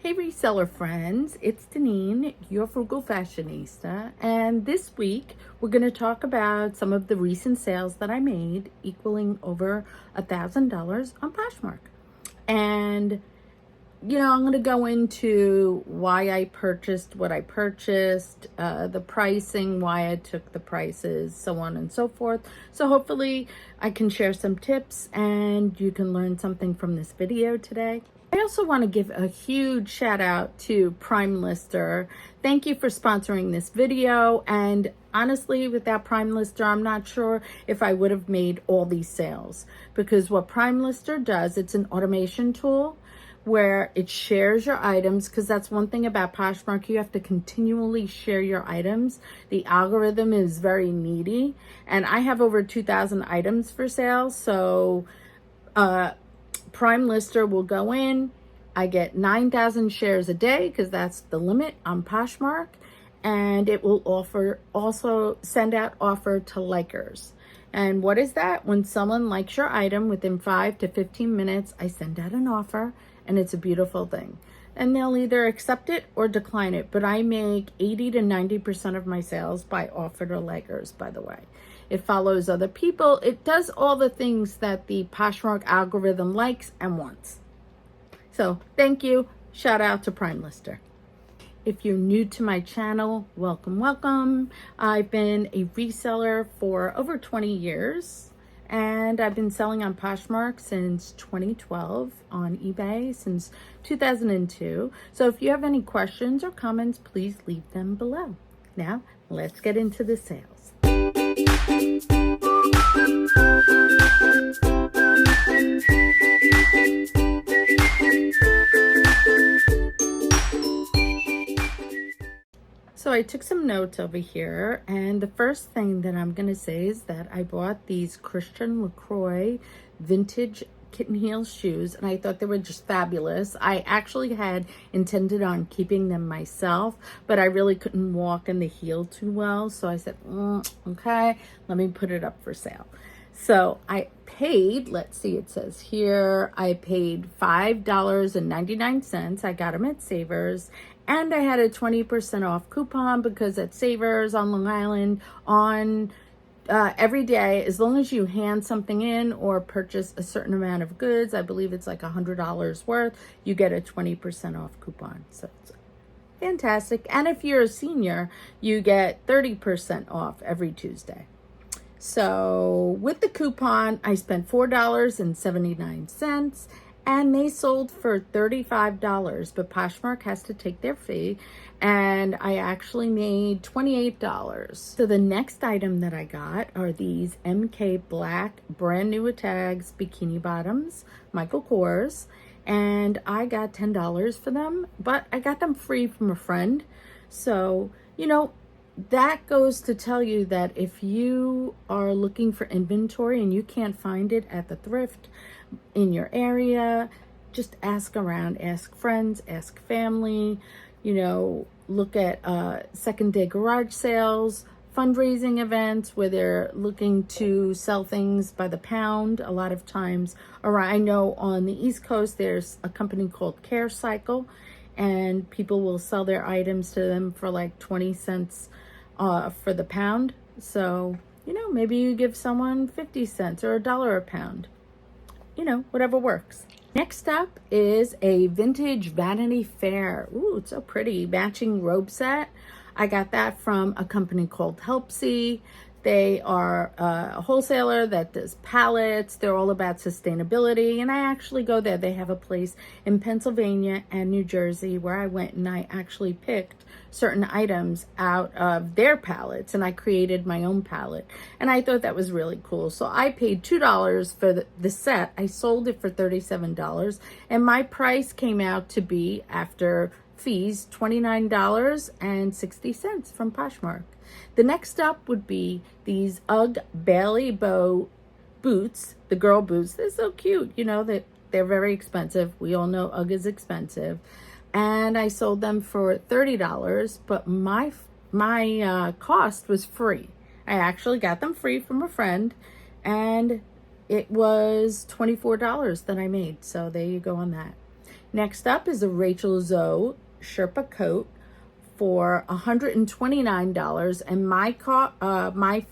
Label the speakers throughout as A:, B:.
A: Hey reseller friends, it's Deneen, your frugal fashionista, and this week we're going to talk about some of the recent sales that I made equaling over $1,000 on Poshmark. And I'm going to go into why I purchased what I purchased, the pricing, why I took the prices, so on and so forth. So hopefully I can share some tips and you can learn something from this video today. I also want to give a huge shout out to PrimeLister. Thank you for sponsoring this video. And honestly, without PrimeLister, I'm not sure if I would have made all these sales, because what PrimeLister does, it's an automation tool where it shares your items, because that's one thing about Poshmark, you have to continually share your items. The algorithm is very needy, and I have over 2,000 items for sale. So PrimeLister will go in, I get 9,000 shares a day because that's the limit on Poshmark, and it will also send out offer to likers. And what is that? When someone likes your item within 5 to 15 minutes, I send out an offer, and it's a beautiful thing. And they'll either accept it or decline it. But I make 80 to 90% of my sales by offer to likers, by the way. It follows other people. It does all the things that the Poshmark algorithm likes and wants. So thank you. Shout out to PrimeLister. If you're new to my channel, welcome, welcome. I've been a reseller for over 20 years. And I've been selling on Poshmark since 2012, on eBay since 2002. So if you have any questions or comments, please leave them below. Now, let's get into the sales. So I took some notes over here, and the first thing that I'm going to say is that I bought these Christian LaCroix vintage kitten heel shoes, and I thought they were just fabulous. I actually had intended on keeping them myself, but I really couldn't walk in the heel too well, so I said, okay, let me put it up for sale. So I paid, let's see, it says here, I paid $5.99. I got them at Savers, and I had a 20% off coupon because at Savers on Long Island, on every day, as long as you hand something in or purchase a certain amount of goods, I believe it's like $100 worth, you get a 20% off coupon. So it's fantastic. And if you're a senior, you get 30% off every Tuesday. So with the coupon, I spent $4.79, and they sold for $35, but Poshmark has to take their fee, and I actually made $28. So the next item that I got are these MK Black brand new tags bikini bottoms, Michael Kors, and I got $10 for them, but I got them free from a friend. So, that goes to tell you that if you are looking for inventory and you can't find it at the thrift in your area, just ask around, ask friends, ask family, look at second day garage sales, fundraising events where they're looking to sell things by the pound. A lot of times, I know on the East Coast, there's a company called Care Cycle, and people will sell their items to them for like 20 cents for the pound. So, maybe you give someone 50 cents or $1 a pound, whatever works. Next up is a vintage Vanity Fair. Ooh, it's so pretty. Matching robe set. I got that from a company called Helpsy. They are a wholesaler that does pallets. They're all about sustainability. And I actually go there. They have a place in Pennsylvania and New Jersey where I went and I actually picked certain items out of their pallets, and I created my own pallet. And I thought that was really cool. So I paid $2 for the set. I sold it for $37. And my price came out to be, after fees, $29.60 from Poshmark. The next up would be these UGG Bailey Bow boots, the girl boots. They're so cute, that they're very expensive. We all know UGG is expensive. And I sold them for $30, but my cost was free. I actually got them free from a friend, and it was $24 that I made. So there you go on that. Next up is a Rachel Zoe Sherpa coat for $129, and my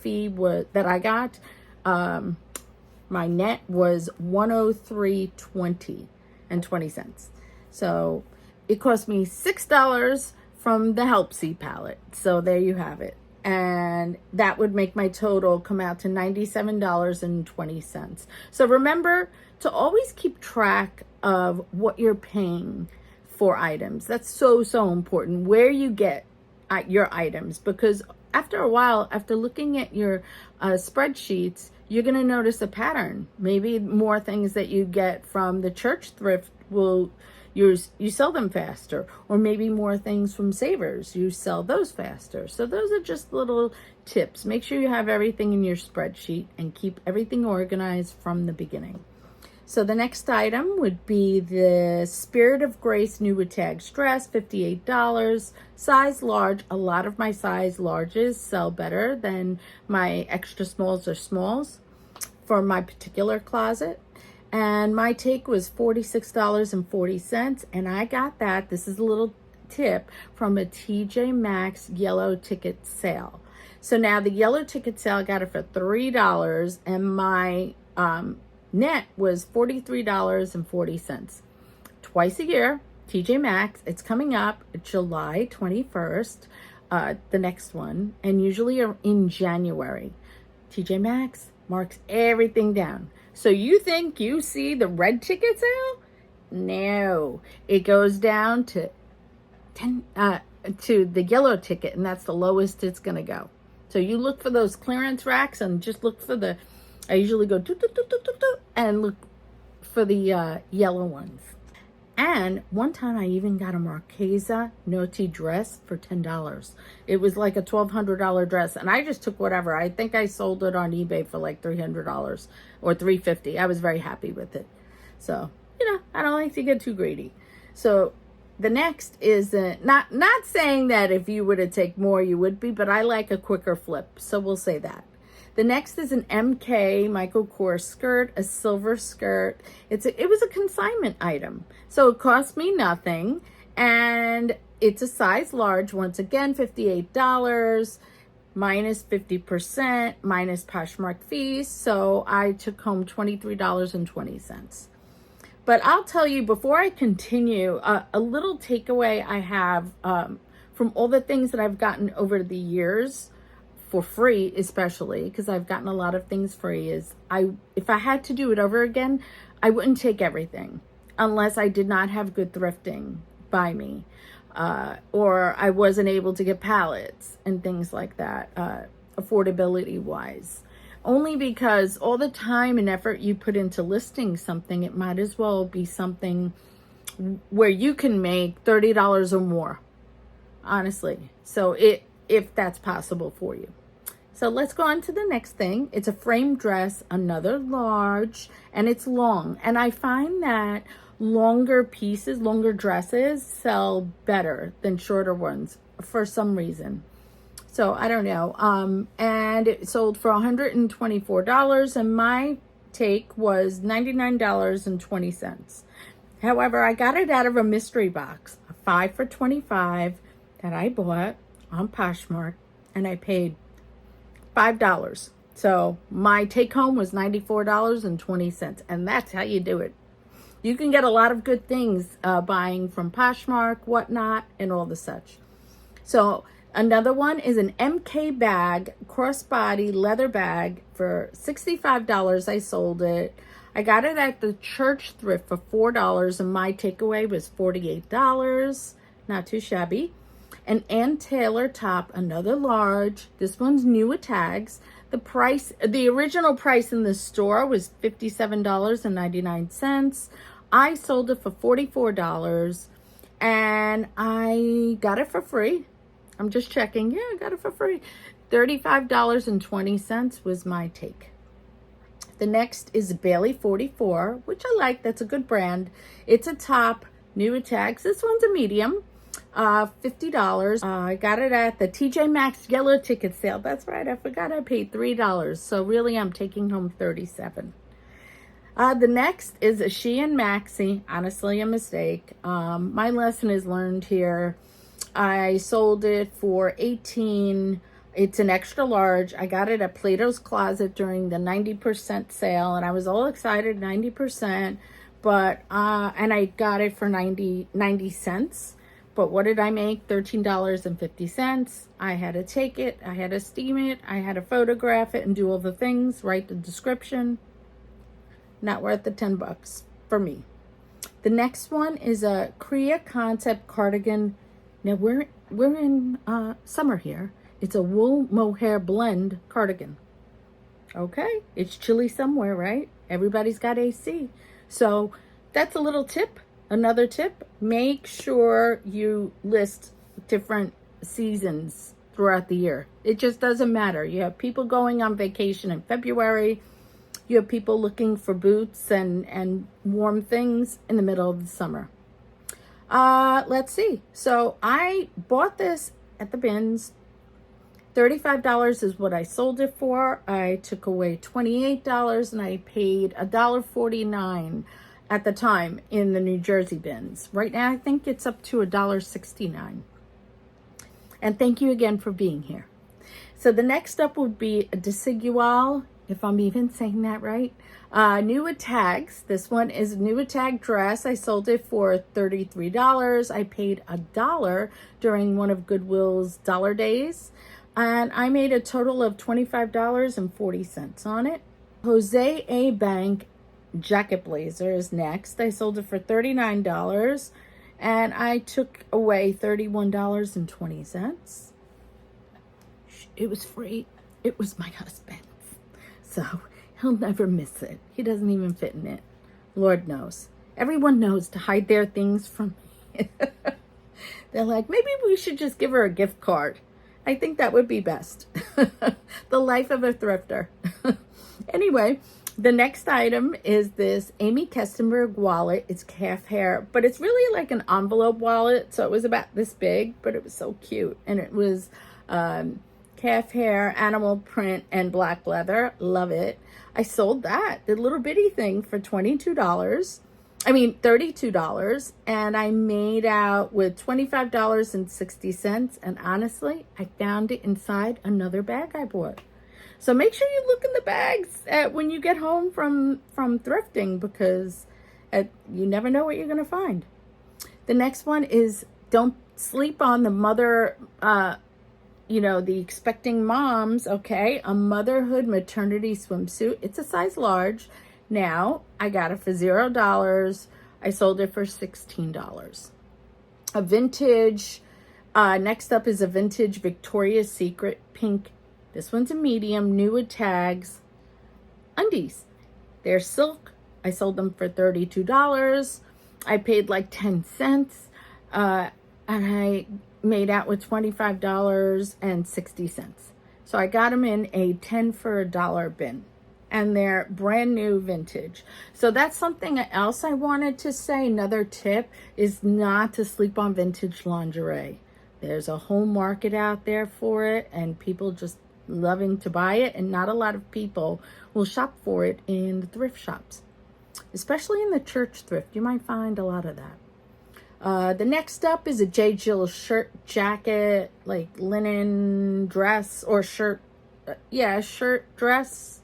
A: fee was that I got, my net was $103.20. So it cost me $6 from the Helpsy palette. So there you have it. And that would make my total come out to $97.20. So remember to always keep track of what you're paying for items. That's so important, where you get your items, because after a while, after looking at your spreadsheets, you're going to notice a pattern. Maybe more things that you get from the church thrift you sell them faster, or maybe more things from Savers, you sell those faster. So those are just little tips. Make sure you have everything in your spreadsheet and keep everything organized from the beginning. So the next item would be the Spirit of Grace New with Tags dress, $58, size large. A lot of my size larges sell better than my extra smalls or smalls for my particular closet. And my take was $46.40, and I got that, this is a little tip, from a TJ Maxx yellow ticket sale. So now the yellow ticket sale, I got it for $3, and my net was $43.40. Twice a year, TJ Maxx, it's coming up July 21st, the next one, and usually in January. TJ Maxx marks everything down. So you think you see the red ticket sale? No, it goes down to the yellow ticket, and that's the lowest it's going to go. So you look for those clearance racks and just look for I usually go and look for the yellow ones. And one time I even got a Marchesa Noti dress for $10. It was like a $1,200 dress, and I just took whatever. I think I sold it on eBay for like $300 or $350. I was very happy with it. So, I don't like to get too greedy. So the next is not saying that if you were to take more, you would be, but I like a quicker flip. So we'll say that. The next is an MK Michael Kors skirt, a silver skirt. It was a consignment item, so it cost me nothing, and it's a size large. Once again, $58 minus 50% minus Poshmark fees. So I took home $23.20. But I'll tell you, before I continue, a little takeaway I have from all the things that I've gotten over the years, for free especially, because I've gotten a lot of things free, is if I had to do it over again, I wouldn't take everything unless I did not have good thrifting by me, or I wasn't able to get pallets and things like that, affordability wise. Only because all the time and effort you put into listing something, it might as well be something where you can make $30 or more, honestly. So if that's possible for you. So let's go on to the next thing. It's a frame dress, another large, and it's long. And I find that longer pieces, longer dresses sell better than shorter ones for some reason. So I don't know. And it sold for $124, and my take was $99.20. However, I got it out of a mystery box, a 5 for $25 that I bought on Poshmark, and I paid $5. So my take home was $94.20, and that's how you do it. You can get a lot of good things buying from Poshmark, whatnot, and all the such. So another one is an MK bag, crossbody leather bag for $65. I sold it. I got it at the church thrift for $4, and my takeaway was $48. Not too shabby. An Ann Taylor top, another large. This one's new with tags. The original price in the store was $57.99. I sold it for $44, and I got it for free. I'm just checking. Yeah, I got it for free. $35.20 was my take. The next is Bailey 44, which I like. That's a good brand. It's a top, new with tags. This one's a medium. $50. I got it at the TJ Maxx yellow ticket sale. That's right, I forgot I paid $3. So really I'm taking home $37. The next is a Sheen Maxi. Honestly, a mistake. My lesson is learned here. I sold it for 18. It's an extra large. I got it at Plato's Closet during the 90% sale, and I was all excited, 90%. But and I got it for 90 cents. But what did I make? $13.50. I had to take it. I had to steam it. I had to photograph it and do all the things, write the description. Not worth the 10 bucks for me. The next one is a Korea concept cardigan. Now we're in summer here. It's a wool mohair blend cardigan. Okay, it's chilly somewhere, right? Everybody's got AC. So that's a little tip. Another tip, make sure you list different seasons throughout the year. It just doesn't matter. You have people going on vacation in February. You have people looking for boots and warm things in the middle of the summer. Let's see. So I bought this at the bins. $35 is what I sold it for. I took away $28 and I paid $1.49 at the time in the New Jersey bins. Right now, I think it's up to $1.69. And thank you again for being here. So the next up would be a desigual, if I'm even saying that right. New with tags. This one is a new with tag dress. I sold it for $33. I paid $1 during one of Goodwill's dollar days. And I made a total of $25.40 on it. Jose A. Bank jacket blazer is next. I sold it for $39. And I took away $31.20. It was free. It was my husband's. So he'll never miss it. He doesn't even fit in it. Lord knows. Everyone knows to hide their things from me. They're like, maybe we should just give her a gift card. I think that would be best. The life of a thrifter. Anyway, the next item is this Amy Kestenberg wallet. It's calf hair, but it's really like an envelope wallet. So it was about this big, but it was so cute. And it was calf hair, animal print, and black leather. Love it. I sold that, the little bitty thing, for $32. $32. And I made out with $25.60. And honestly, I found it inside another bag I bought. So make sure you look in the bags when you get home from thrifting, because you never know what you're going to find. The next one is, don't sleep on the mother, the expecting moms, okay? A motherhood maternity swimsuit. It's a size large. Now, I got it for $0. I sold it for $16. A vintage, next up is a vintage Victoria's Secret pink. This one's a medium, new with tags. Undies. They're silk. I sold them for $32. I paid like 10 cents. And I made out with $25.60. So I got them in a 10 for $1 bin. And they're brand new vintage. So that's something else I wanted to say. Another tip is not to sleep on vintage lingerie. There's a whole market out there for it, and people just loving to buy it, and not a lot of people will shop for it in the thrift shops. Especially in the church thrift, you might find a lot of that. The next up is a J. Jill shirt jacket, like linen dress or shirt. Shirt, dress.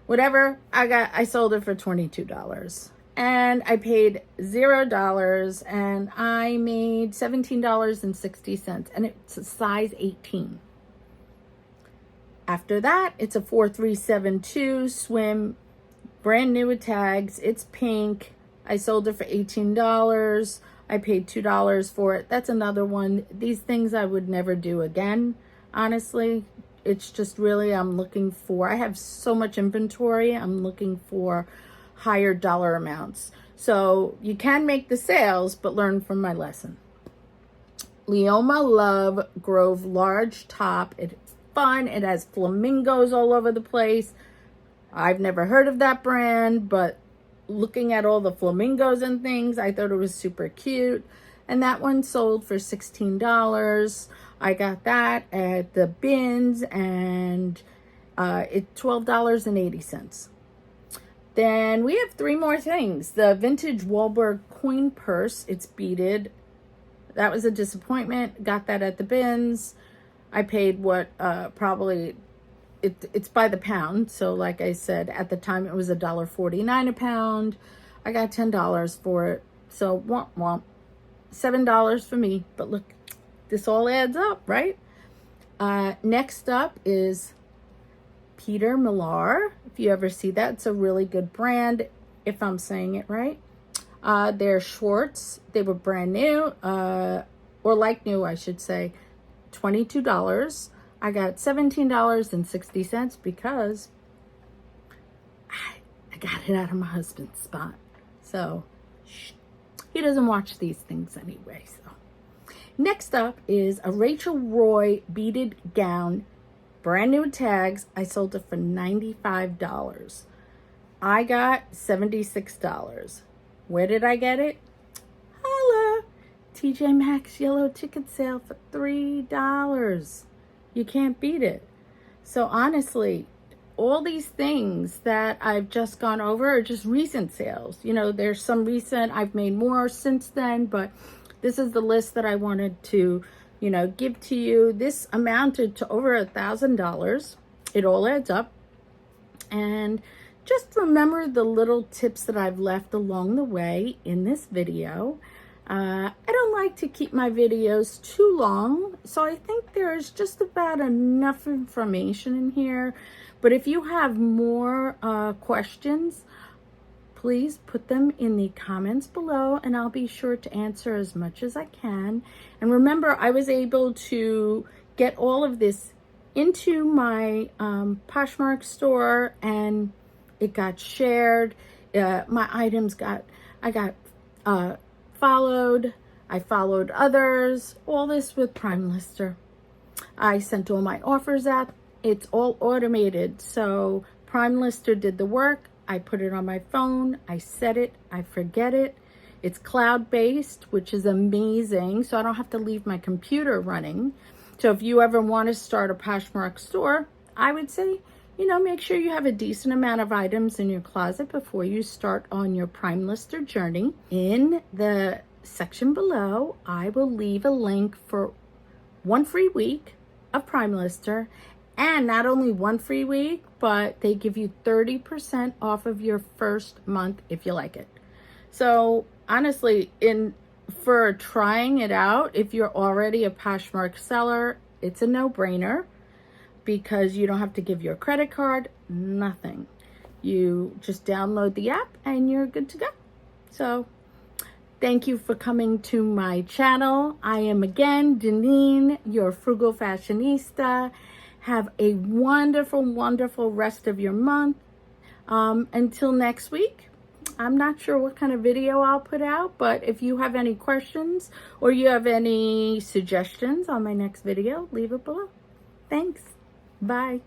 A: Whatever, I sold it for $22. And I paid $0 and I made $17.60, and it's a size 18. After that, it's a 4372 swim, brand new with tags. It's pink. I sold it for $18. I paid $2 for it. That's another one. These things I would never do again, honestly. It's just really, I have so much inventory. I'm looking for higher dollar amounts. So you can make the sales, but learn from my lesson. Leoma Love Grove large top. It's fun. It has flamingos all over the place. I've never heard of that brand, but looking at all the flamingos and things, I thought it was super cute. And that one sold for $16. I got that at the bins, and it's $12.80. Then we have 3 more things. The vintage Wahlberg coin purse. It's beaded. That was a disappointment. Got that at the bins. I paid what probably, it's by the pound. So like I said, at the time it was $1.49 a pound. I got $10 for it. So womp womp. $7 for me. But look, this all adds up, right? Next up is Peter Millar. If you ever see that, it's a really good brand, if I'm saying it right. They're shorts. They were brand new, or like new, I should say. $22. I got $17.60 because I got it out of my husband's spot. So he doesn't watch these things anyway. So next up is a Rachel Roy beaded gown, brand new tags. I sold it for $95. I got $76. Where did I get it? Holla! TJ Maxx yellow ticket sale for $3. You can't beat it. So honestly, all these things that I've just gone over are just recent sales. You know, there's some recent, I've made more since then, but this is the list that I wanted to, you know, give to you. This amounted to over $1,000. It all adds up. And just remember the little tips that I've left along the way in this video. I don't like to keep my videos too long, so I think there's just about enough information in here. But if you have more questions, please put them in the comments below and I'll be sure to answer as much as I can. And remember, I was able to get all of this into my Poshmark store and it got shared. My items got followed. I followed others. All this with PrimeLister. I sent all my offers out. It's all automated. So PrimeLister did the work. I put it on my phone. I set it. I forget it. It's cloud-based, which is amazing. So I don't have to leave my computer running. So if you ever want to start a Poshmark store, I would say, you know, make sure you have a decent amount of items in your closet before you start on your PrimeLister journey. In the section below, I will leave a link for 1 free week of PrimeLister, and not only 1 free week, but they give you 30% off of your first month if you like it. So honestly, for trying it out, if you're already a Poshmark seller, it's a no-brainer, because you don't have to give your credit card, nothing. You just download the app and you're good to go. So thank you for coming to my channel. I am again Deneen, your frugal fashionista. Have a wonderful, wonderful rest of your month. Until next week, I'm not sure what kind of video I'll put out, but if you have any questions or you have any suggestions on my next video, leave it below. Thanks. Bye.